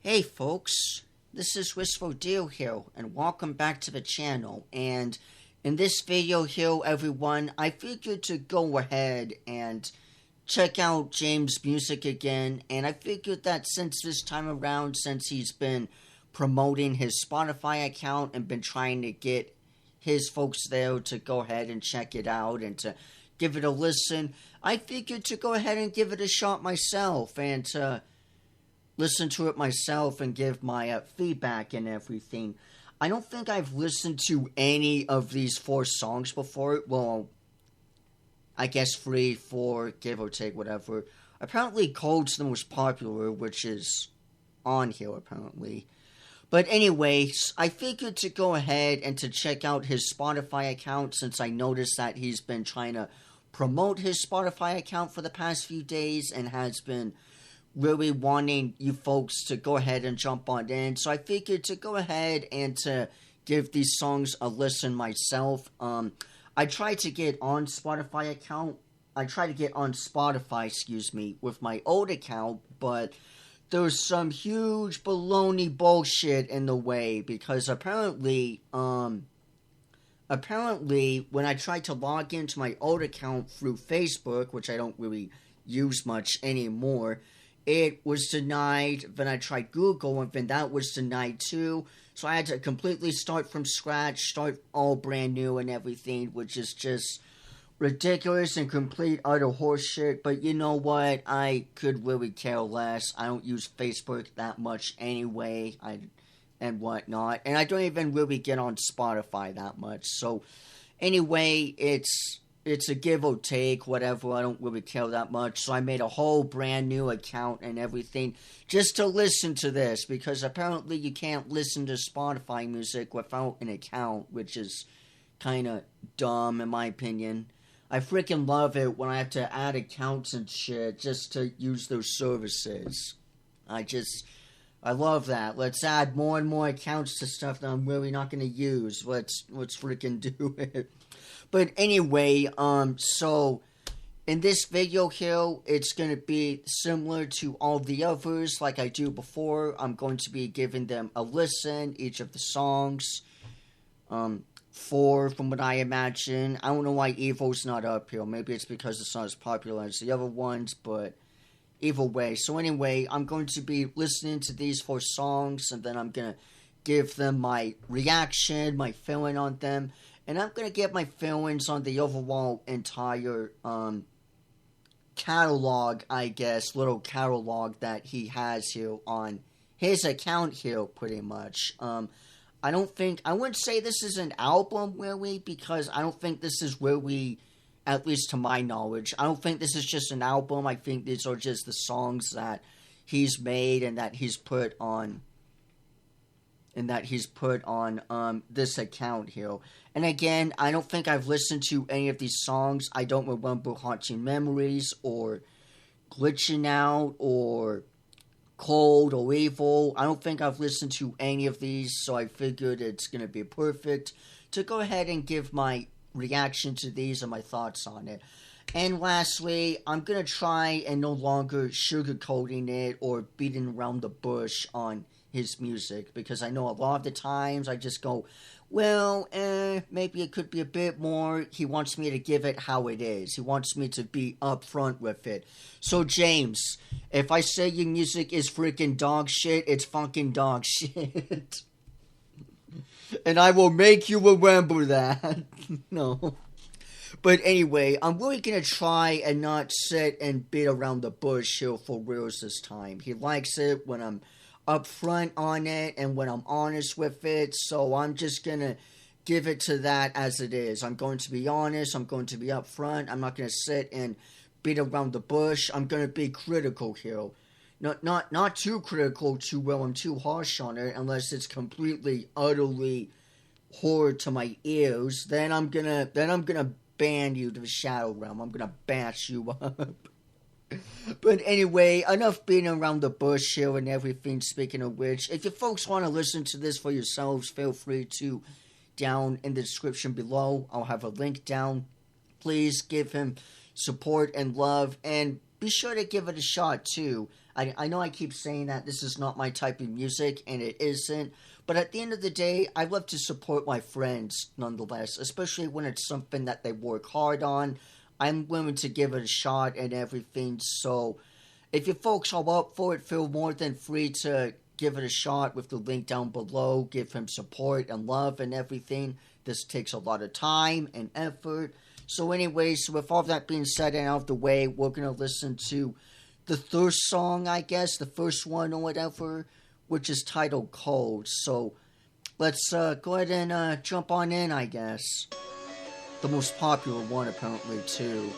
Hey folks, this is Wistful Deal here, and welcome back to the channel. And in this video here, everyone, I figured to go ahead and check out James' music again. And I figured that since this time around, since he's been promoting his Spotify account and been trying to get his folks there to go ahead and check it out and to give it a listen, I figured to go ahead and give it a shot myself and to listen to it myself and give my feedback and everything. I don't think I've listened to any of these 4 songs before. Well, I guess 3, 4, give or take, whatever. Apparently Cold's the most popular, which is on here apparently. But anyways, I figured to go ahead and to check out his Spotify account, since I noticed that he's been trying to promote his Spotify account for the past few days and has been really wanting you folks to go ahead and jump on in. So I figured to go ahead and to give these songs a listen myself. I tried to get on Spotify, with my old account, but there's some huge baloney bullshit in the way, because apparently when I tried to log into my old account through Facebook, which I don't really use much anymore, it was denied. Then I tried Google, and then that was denied too. So I had to completely start from scratch, start all brand new and everything, which is just ridiculous and complete utter horseshit. But you know what? I could really care less. I don't use Facebook that much anyway, and whatnot. And I don't even really get on Spotify that much. So anyway, it's a give or take, whatever. I don't really care that much. So I made a whole brand new account and everything just to listen to this, because apparently you can't listen to Spotify music without an account, which is kind of dumb in my opinion. I freaking love it when I have to add accounts and shit just to use those services. I love that. Let's add more and more accounts to stuff that I'm really not going to use. Let's freaking do it. But anyway, so in this video here, it's going to be similar to all the others like I do before. I'm going to be giving them a listen, each of the songs. 4 from what I imagine. I don't know why Evo's not up here. Maybe it's because it's not as popular as the other ones, but either way. So anyway, I'm going to be listening to these 4 songs, and then I'm going to give them my reaction, my feeling on them. And I'm going to get my feelings on the overall entire catalog, I guess, little catalog that he has here on his account here, pretty much. I wouldn't say this is an album, really, because I don't think this is really, at least to my knowledge, I don't think this is just an album. I think these are just the songs that he's made and that he's put on this account here. And again, I don't think I've listened to any of these songs. I don't remember Haunting Memories or Glitching Out or Cold or Evil. I don't think I've listened to any of these, so I figured it's going to be perfect to go ahead and give my reaction to these and my thoughts on it. And lastly, I'm going to try and no longer sugarcoating it or beating around the bush on his music, because I know a lot of the times I just go, well, maybe it could be a bit more. He wants me to give it how it is. He wants me to be upfront with it. So James, if I say your music is freaking dog shit, it's fucking dog shit. And I will make you remember that. No. But anyway, I'm really going to try and not sit and beat around the bush here for reals this time. He likes it when I'm upfront on it and when I'm honest with it, so I'm just gonna give it to that as it is. I'm going to be honest, I'm going to be upfront, I'm not gonna sit and beat around the bush. I'm gonna be critical here. Not too critical to where I'm too harsh on it, unless it's completely, utterly horrid to my ears. Then I'm gonna ban you to the Shadow Realm. I'm gonna bash you up. But anyway, enough beating around the bush here and everything. Speaking of which, if you folks want to listen to this for yourselves, feel free to down in the description below. I'll have a link down. Please give him support and love, and be sure to give it a shot too. I know I keep saying that this is not my type of music, and it isn't. But at the end of the day, I love to support my friends nonetheless, especially when it's something that they work hard on. I'm willing to give it a shot and everything. So if you folks are up for it, feel more than free to give it a shot with the link down below. Give him support and love and everything. This takes a lot of time and effort. So anyways, with all that being said and out of the way, we're going to listen to the third song, I guess, the first one or whatever, which is titled Cold. So let's go ahead and jump on in, I guess. The most popular one, apparently, too.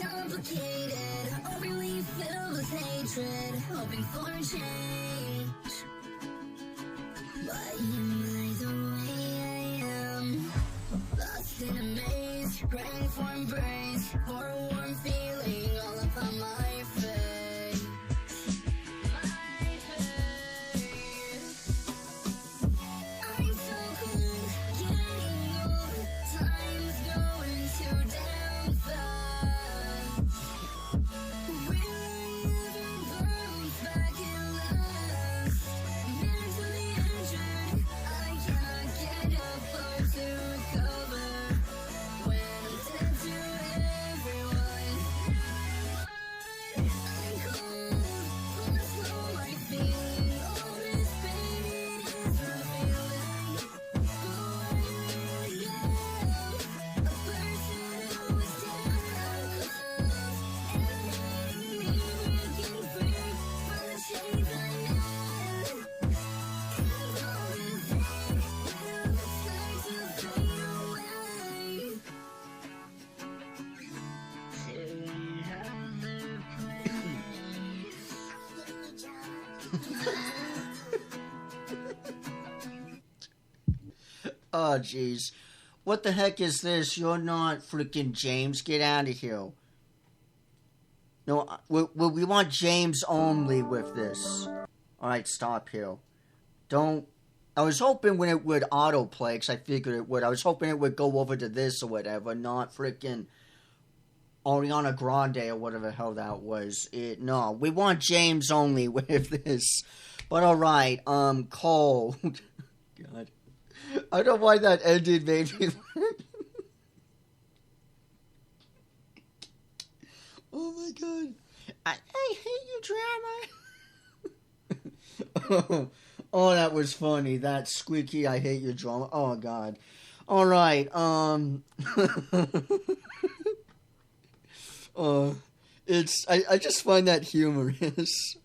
Complicated, overly filled with hatred, hoping for change. But you know the way I am, lost in a maze, praying for embrace, for a warm feeling all up on my face. I'm so cold, getting old, time's going too damn fast. Oh, jeez. What the heck is this? You're not freaking James. Get out of here. No, we want James only with this. Alright, stop here. Don't... I was hoping when it would autoplay, because I figured it would. I was hoping it would go over to this or whatever, not freaking Ariana Grande or whatever the hell that was. No, we want James only with this. But alright, Cole. God. I don't know why that ended made me oh my god. I hate you, drama. Oh, that was funny. That squeaky, I hate your drama. Oh god. Alright, it's, I just find that humorous.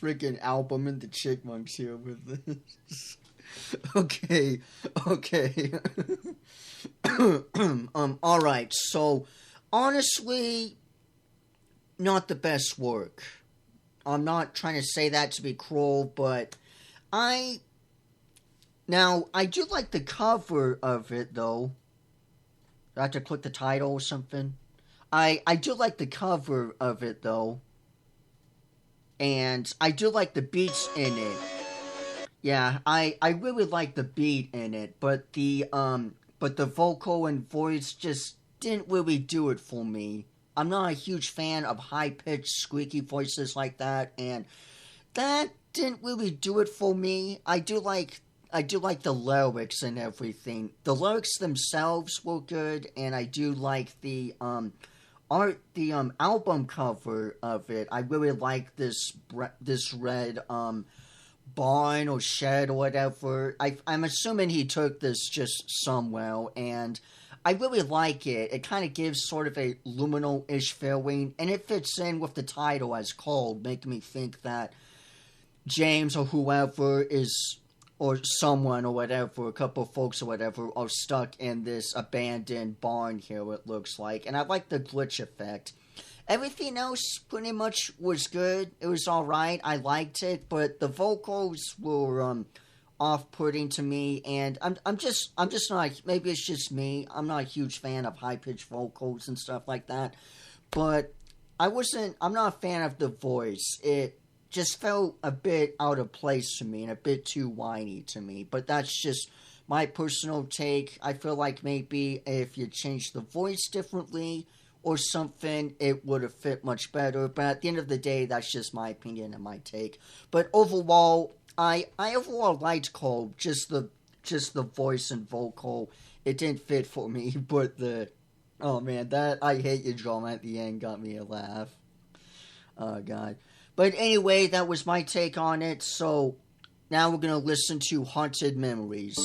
Freaking album and the Chickmunks here with this. Okay. Alright, so, honestly, not the best work. I'm not trying to say that to be cruel, but I do like the cover of it, though. Do I have to click the title or something? I do like the cover of it, though. And I do like the beats in it. Yeah, I really like the beat in it, but the vocal and voice just didn't really do it for me. I'm not a huge fan of high-pitched, squeaky voices like that, and that didn't really do it for me. I do like the lyrics and everything. The lyrics themselves were good, and I do like the album cover of it. I really like this red barn or shed or whatever. I'm assuming he took this just somewhere, and I really like it. It kind of gives sort of a luminal-ish feeling, and it fits in with the title as Cold, making me think that James or whoever is, or someone or whatever, a couple of folks or whatever, are stuck in this abandoned barn here, it looks like. And I like the glitch effect. Everything else pretty much was good. It was alright. I liked it. But the vocals were off-putting to me, and I'm just not. Maybe it's just me. I'm not a huge fan of high-pitched vocals and stuff like that. But I'm not a fan of the voice. It just felt a bit out of place to me and a bit too whiny to me. But that's just my personal take. I feel like maybe if you change the voice differently or something, it would have fit much better. But at the end of the day, that's just my opinion and my take. But overall, I overall liked Cold. Just the voice and vocal, it didn't fit for me. But oh man, that I Hate You drama at the end got me a laugh. Oh god. But anyway, that was my take on it. So now we're gonna listen to Haunted Memories.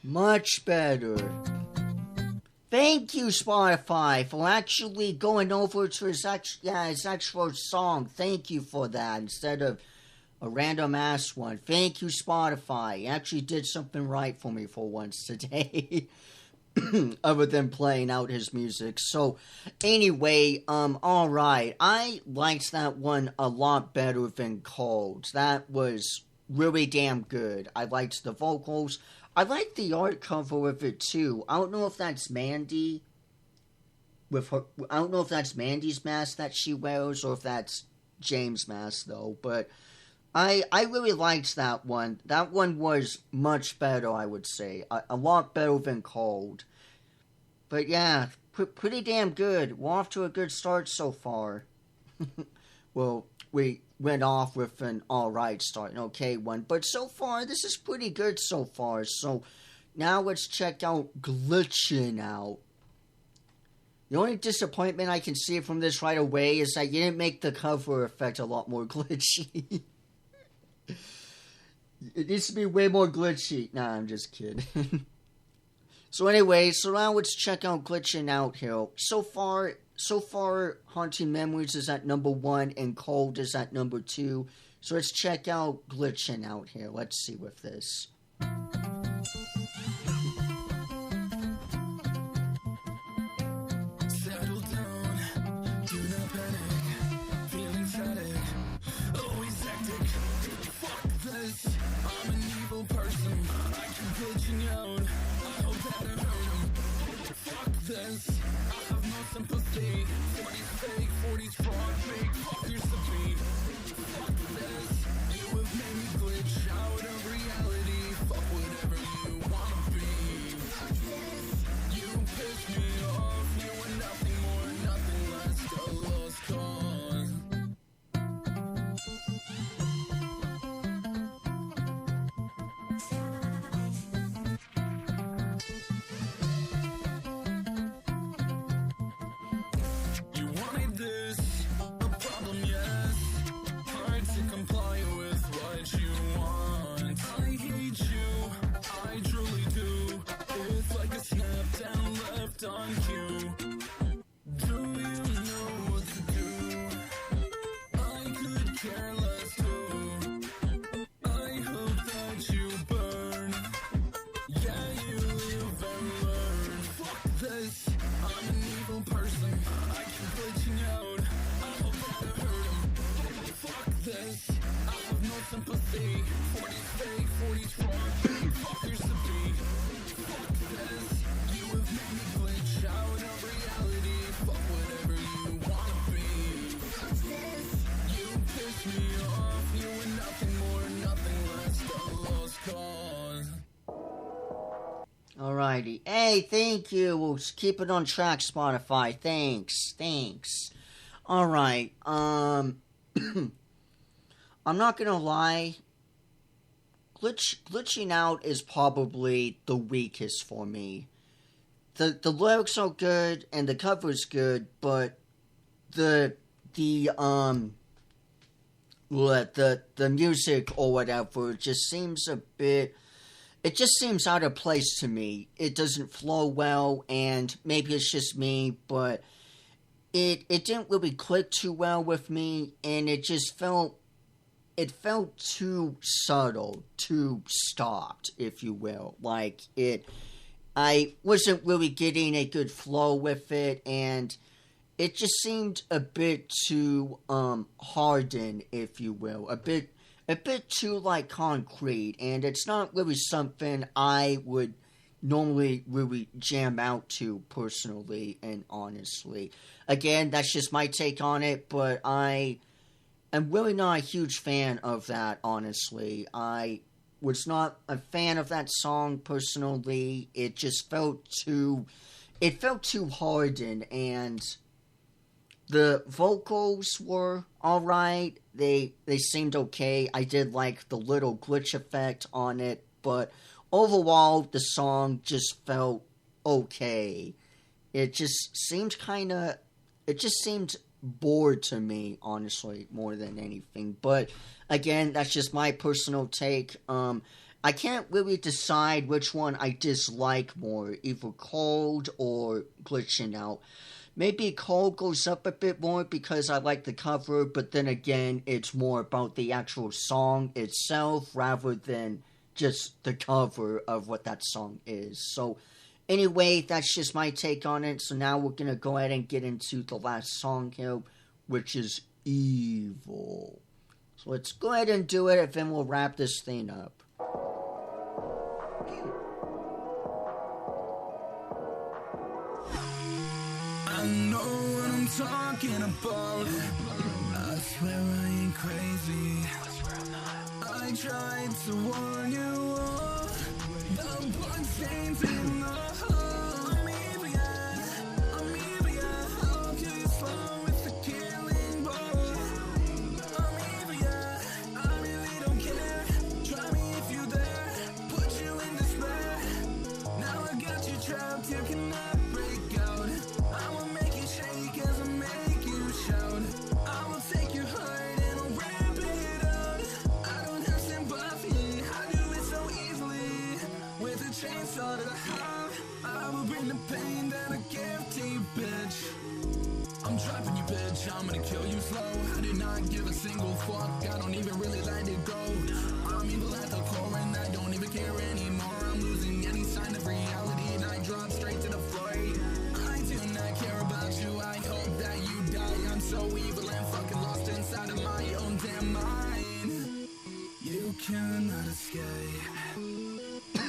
Much better. Thank you, Spotify, for actually going over to his actual song. Thank you for that, instead of a random ass one. Thank you, Spotify. You actually did something right for me for once today. Other than playing out his music. So, anyway, alright. I liked that one a lot better than Cold. That was really damn good. I liked the vocals. I like the art cover of it too. I don't know if that's Mandy with her. I don't know if that's Mandy's mask that she wears or if that's James' mask though. But I really liked that one. That one was much better, I would say, a lot better than Cold. But yeah, pretty damn good. We're off to a good start so far. Well, we went off with an alright start, an okay one. But so far, this is pretty good so far. So now let's check out Glitchin' Out. The only disappointment I can see from this right away is that you didn't make the cover effect a lot more glitchy. It needs to be way more glitchy. Nah, I'm just kidding. So anyway, so now let's check out Glitchin' Out here. So far, Haunting Memories is at number 1 and Cold is at number 2. So let's check out Glitchin' Out here. Let's see with this. Settle down, do not panic, feeling static, always hectic. Fuck this, I'm an evil person, I keep glitching out, I hope that I hurt him. Fuck this, I have no sympathy, 40's fake, 40's fraud, fake, fuck your supreme. Fuck this, you have made me glitch out of reality, fuck whatever. Alrighty. Hey, thank you. We'll keep it on track, Spotify. Thanks. Alright, I'm not gonna lie. Glitching Out is probably the weakest for me. The lyrics are good and the cover's good, but the music or whatever just seems a bit. It just seems out of place to me. It doesn't flow well, and maybe it's just me, but it didn't really click too well with me, and it just felt too subtle, too stopped, if you will. Like I wasn't really getting a good flow with it, and it just seemed a bit too hardened, if you will, a bit too like concrete, and it's not really something I would normally really jam out to personally and honestly. Again, that's just my take on it, but I'm really not a huge fan of that, honestly. I was not a fan of that song personally. It just felt too hardened, and the vocals were alright. They seemed okay. I did like the little glitch effect on it, but overall the song just felt okay. It just seemed bored to me, honestly, more than anything. But again, that's just my personal take. I can't really decide which one I dislike more, either Cold or Glitching Out. Maybe Cold goes up a bit more because I like the cover, but then again, it's more about the actual song itself rather than just the cover of what that song is. So anyway, that's just my take on it. So now we're going to go ahead and get into the last song here, which is Evil. So let's go ahead and do it, and then we'll wrap this thing up. I know what I'm talking about. I swear I ain't crazy. I tried to warn you off. The bloodstains in the hole. I'm evil, yeah. I'll kill you slow with the killing blow. I'm evil, yeah. I really don't care. Try me if you dare. Put you in despair. Now I got you trapped. You cannot break out. I will make you shake as I make you shout. I will take your heart and I'll rip it out. I don't have sympathy, I do it so easily. With a chainsaw that I have, I will bring the pain that I give to you, bitch. I'm trapping you, bitch, I'm gonna kill you slow. I did not give a single fuck, I don't even really let it go. I'm evil at the core and I don't even care anymore. I'm losing any sign of reality and I drop straight to the floor. I do not care about you, I hope that you die. I'm so evil and fucking lost inside of my own damn mind. You cannot escape.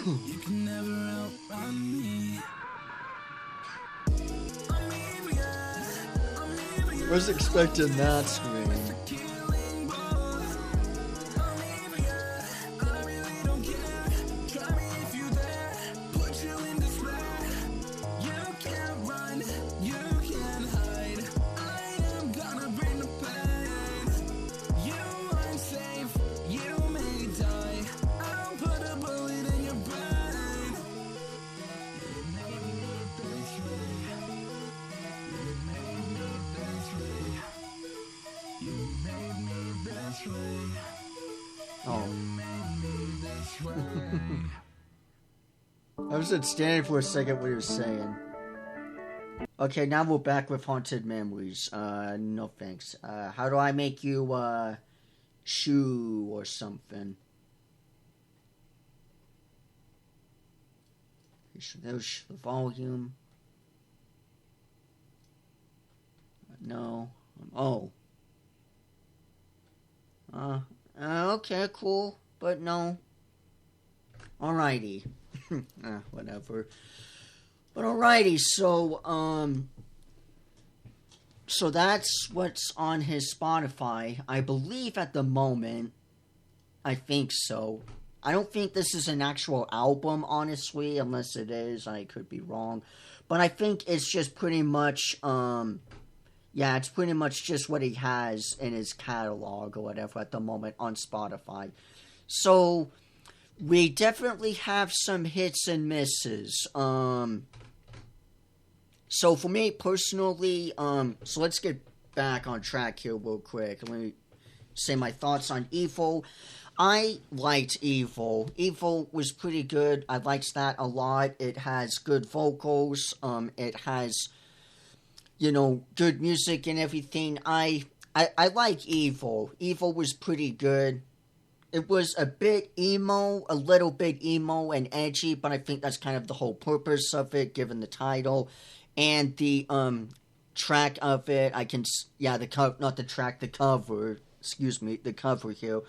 You can never outrun me. I'm evil, yeah. I'm evil, yeah. I was expecting that scream. Killing balls. I'm evil, yeah. I really don't care. Try me if you dare. Put you in despair. You can't run. You can't hide. I am gonna bring the pain. You aren't safe. You may die. I'll put a bullet in your brain. You made me this way. You made me this way. You made me this way. Oh. Made me this way. I was standing for a second what he was saying. Okay, now we're back with Haunted Memories. No thanks. How do I make you, chew or something? So there's the volume. No. Oh. Okay, cool. but no. Alrighty. Whatever. But alrighty, so that's what's on his Spotify. I believe at the moment, I think so. I don't think this is an actual album, honestly, unless it is. I could be wrong. But I think it's just pretty much, it's pretty much just what he has in his catalog or whatever at the moment on Spotify. So, we definitely have some hits and misses. So for me personally, so let's get back on track here real quick. Let me say my thoughts on Evil. I liked Evil. Evil was pretty good. I liked that a lot. It has good vocals. It has, good music and everything. I like Evil. Evil was pretty good. It was a little bit emo and edgy, but I think that's kind of the whole purpose of it, given the title. And the track of it, the cover here.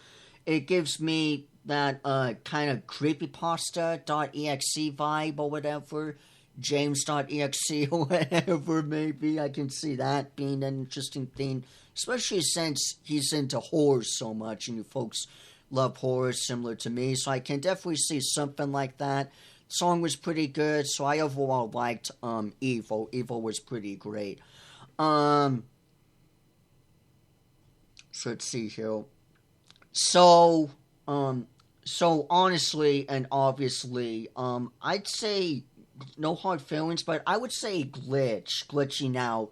It gives me that kind of creepypasta.exe vibe or whatever. James.exe or whatever, maybe. I can see that being an interesting thing. Especially since he's into horror so much, and you folks love horror similar to me. So I can definitely see something like that. Song was pretty good, so I overall liked Evil. Evil was pretty great. So let's see here. So honestly and obviously, I'd say no hard feelings, but I would say glitching out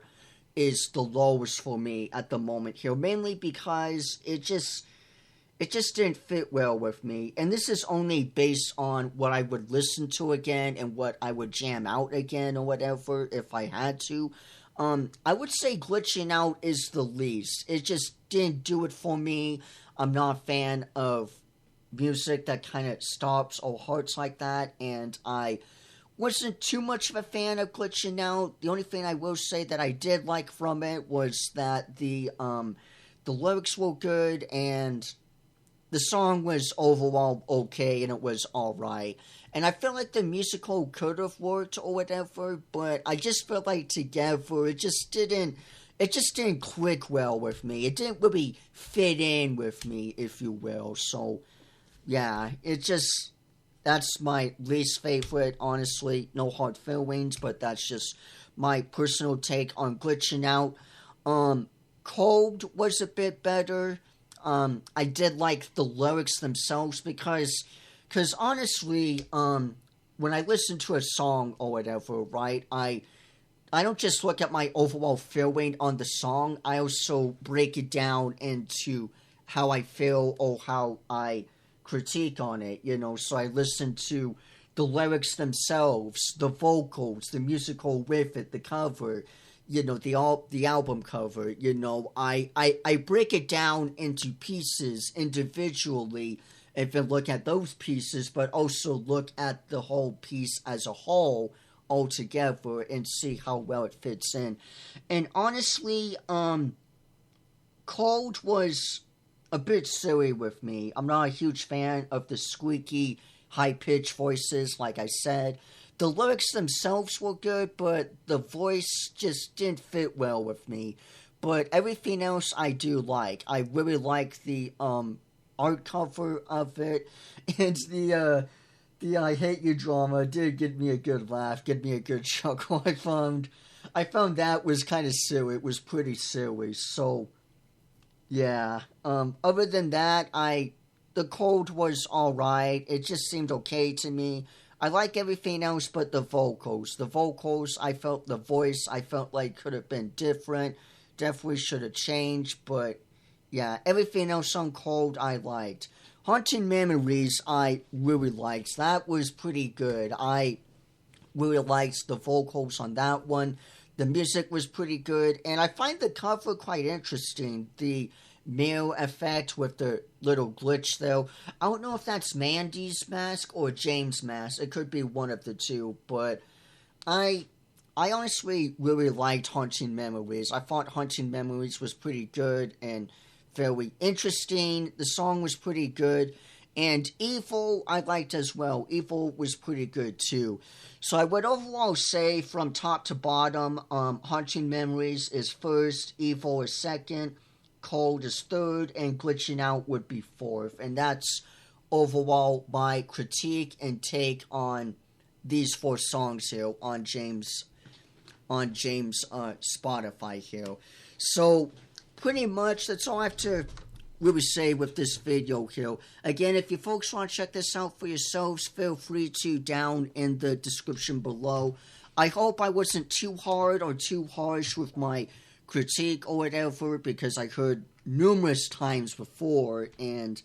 is the lowest for me at the moment here, mainly because it just didn't fit well with me. And this is only based on what I would listen to again and what I would jam out again or whatever if I had to. I would say glitching out is the least. It just didn't do it for me. I'm not a fan of music that kind of stops or hurts like that. And I wasn't too much of a fan of glitching out. The only thing I will say that I did like from it was that the lyrics were good and the song was overall okay, and it was alright. And I feel like the musical could have worked or whatever, but I just felt like together it just didn't click well with me. It didn't really fit in with me, if you will. So, yeah, that's my least favorite, honestly. No hard feelings, but that's just my personal take on glitching out. Cold was a bit better. I did like the lyrics themselves because honestly, when I listen to a song or whatever, right, I don't just look at my overall feeling on the song. I also break it down into how I feel or how I critique on it, so I listen to the lyrics themselves, the vocals, the musical with it, the cover, the album cover, I break it down into pieces individually and then look at those pieces, but also look at the whole piece as a whole altogether and see how well it fits in. And honestly, Cold was a bit silly with me. I'm not a huge fan of the squeaky, high-pitched voices, like I said. The lyrics themselves were good, but the voice just didn't fit well with me. But everything else I do like. I really like the art cover of it, and the I Hate You drama did give me a good laugh, give me a good chuckle. I found that was kind of silly. It was pretty silly. So, yeah. Other than that, the Cold was alright. It just seemed okay to me. I like everything else but the vocals. The vocals, I felt the voice, I felt like could have been different. Definitely should have changed, but yeah, everything else on Cold I liked. Haunting Memories I really liked. That was pretty good. I really liked the vocals on that one. The music was pretty good, and I find the cover quite interesting. The mirror effect with the little glitch though. I don't know if that's Mandy's mask or James' mask. It could be one of the two, but I honestly really liked Haunting Memories. I thought Haunting Memories was pretty good and very interesting. The song was pretty good. And Evil, I liked as well. Evil was pretty good too. So I would overall say from top to bottom, Haunting Memories is first, Evil is second, Cold is third, and Glitching Out would be fourth. And that's overall my critique and take on these 4 songs here on James' Spotify here. So pretty much that's all I have to really say with this video here. Again, if you folks want to check this out for yourselves, feel free to down in the description below. I hope I wasn't too hard or too harsh with my critique or whatever, because I heard numerous times before, and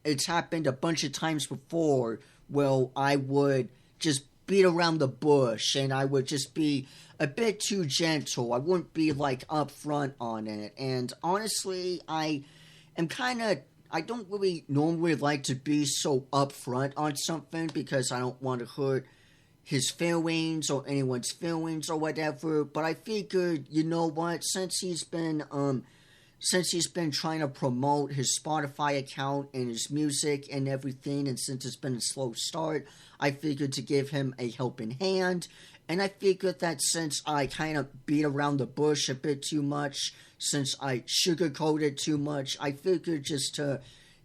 it's happened a bunch of times before, where I would just beat around the bush and I would just be a bit too gentle. I wouldn't be like upfront on it. And honestly, I don't really normally like to be so upfront on something, because I don't want to hurt his feelings or anyone's feelings or whatever. But I figured, you know what, since he's been trying to promote his Spotify account and his music and everything, and since it's been a slow start, I figured to give him a helping hand. And I figured that since I kind of beat around the bush a bit too much, since I sugarcoated too much, I figured just to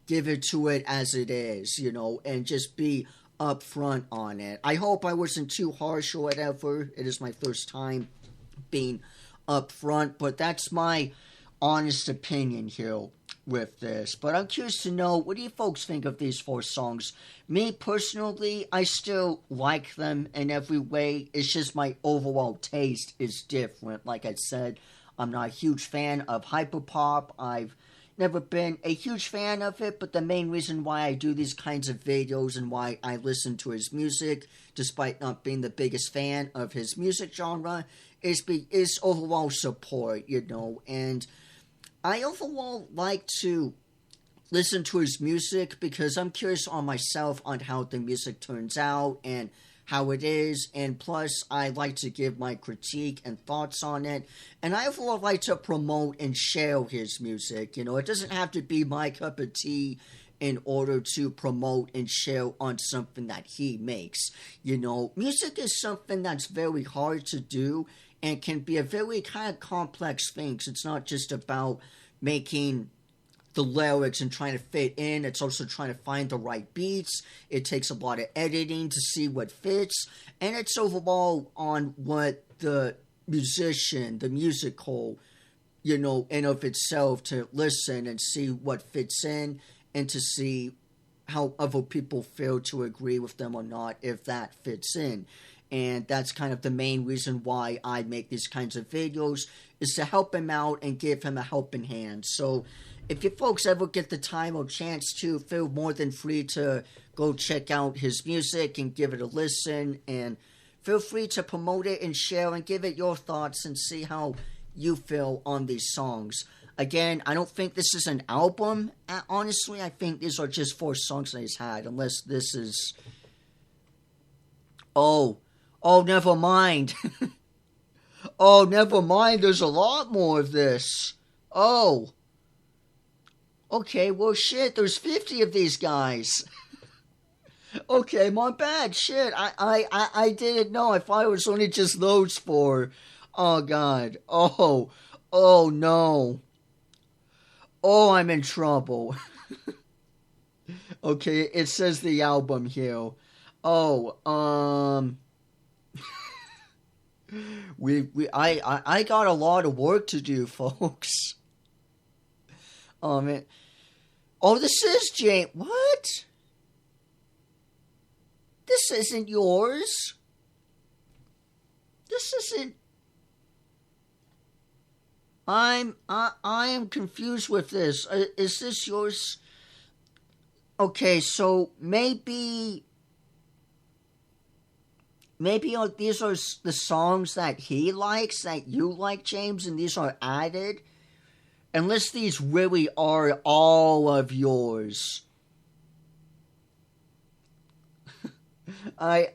give it to it as it is, you know, and just be upfront on it. I hope I wasn't too harsh or whatever. It is my first time being upfront, but that's my honest opinion here with this. But I'm curious to know, what do you folks think of these 4 songs? Me personally, I still like them in every way. It's just my overall taste is different. Like I said, I'm not a huge fan of Hyperpop. I've never been a huge fan of it, but the main reason why I do these kinds of videos and why I listen to his music, despite not being the biggest fan of his music genre, is overall support, you know. And I overall like to listen to his music because I'm curious on myself on how the music turns out and how it is, and plus I like to give my critique and thoughts on it, and I overall like to promote and share his music. You know, it doesn't have to be my cup of tea in order to promote and share on something that he makes. You know, music is something that's very hard to do and can be a very kind of complex thing. It's not just about making the lyrics and trying to fit in. It's also trying to find the right beats. It takes a lot of editing to see what fits. And it's overall on what the musician, the musical, you know, in of itself, to listen and see what fits in and to see how other people feel, to agree with them or not, if that fits in. And that's kind of the main reason why I make these kinds of videos, is to help him out and give him a helping hand. So if you folks ever get the time or chance to, feel more than free to go check out his music and give it a listen, and feel free to promote it and share and give it your thoughts and see how you feel on these songs. Again, I don't think this is an album. Honestly, I think these are just 4 songs that he's had, unless this is... Oh, never mind. Oh, never mind. There's a lot more of this. Oh. Okay, well, shit, there's 50 of these guys. Okay, my bad. Shit, I didn't know. I thought it was only just those 4. Oh, God. Oh, no. Oh, I'm in trouble. Okay, it says the album here. Oh, I got a lot of work to do, folks. Oh, man. Oh, this is James. What? This isn't yours. This isn't... I am confused with this. Is this yours? Okay, so maybe these are the songs that he likes, that you like, James, and these are added. Unless these really are all of yours. I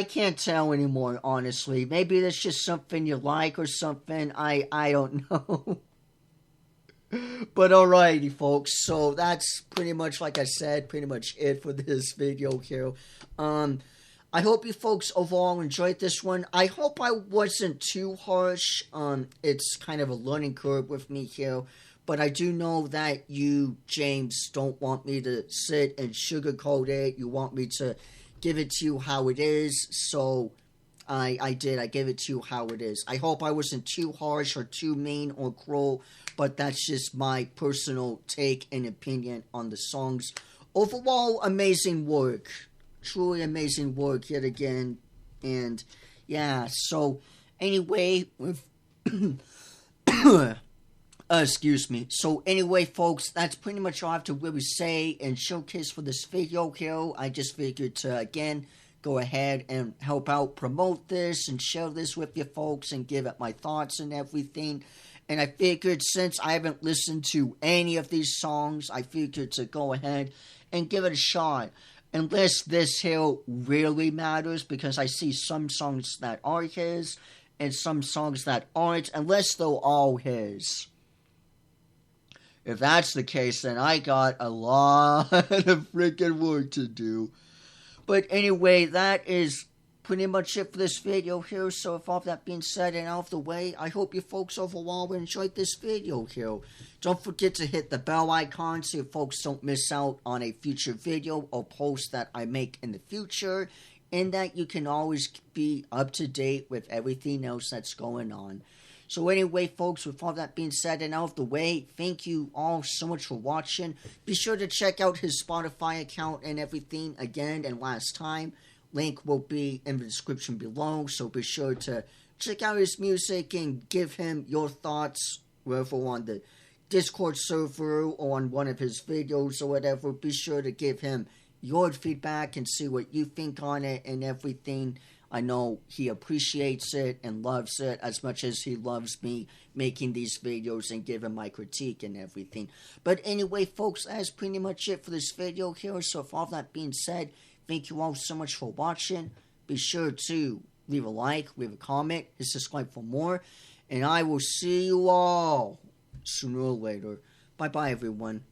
can't tell anymore, honestly. Maybe that's just something you like or something. I don't know. But alrighty, folks. So that's pretty much, like I said, pretty much it for this video here. I hope you folks overall enjoyed this one. I hope I wasn't too harsh. It's kind of a learning curve with me here. But I do know that you, James, don't want me to sit and sugarcoat it. You want me to give it to you how it is. So I did. I gave it to you how it is. I hope I wasn't too harsh or too mean or cruel. But that's just my personal take and opinion on the songs. Overall, amazing work. Truly amazing work yet again. And yeah, so anyway, with excuse me. So anyway, folks, that's pretty much all I have to really say and showcase for this video here. I just figured to, again, go ahead and help out promote this and share this with you folks and give it my thoughts and everything. And I figured since I haven't listened to any of these songs, I figured to go ahead and give it a shot. Unless this here really matters, because I see some songs that are his and some songs that aren't, unless they're all his. If that's the case, then I got a lot of freaking work to do. But anyway, that is pretty much it for this video here. So with all that being said and out of the way, I hope you folks overall enjoyed this video here. Don't forget to hit the bell icon so you folks don't miss out on a future video or post that I make in the future. And that you can always be up to date with everything else that's going on. So anyway, folks, with all that being said and out of the way, thank you all so much for watching. Be sure to check out his Spotify account and everything again and last time. Link will be in the description below, so be sure to check out his music and give him your thoughts, whether on the Discord server or on one of his videos or whatever. Be sure to give him your feedback and see what you think on it and everything. I know he appreciates it and loves it as much as he loves me making these videos and giving my critique and everything. But anyway, folks, that's pretty much it for this video here. So with all that being said, thank you all so much for watching. Be sure to leave a like, leave a comment, and subscribe for more. And I will see you all sooner or later. Bye-bye, everyone.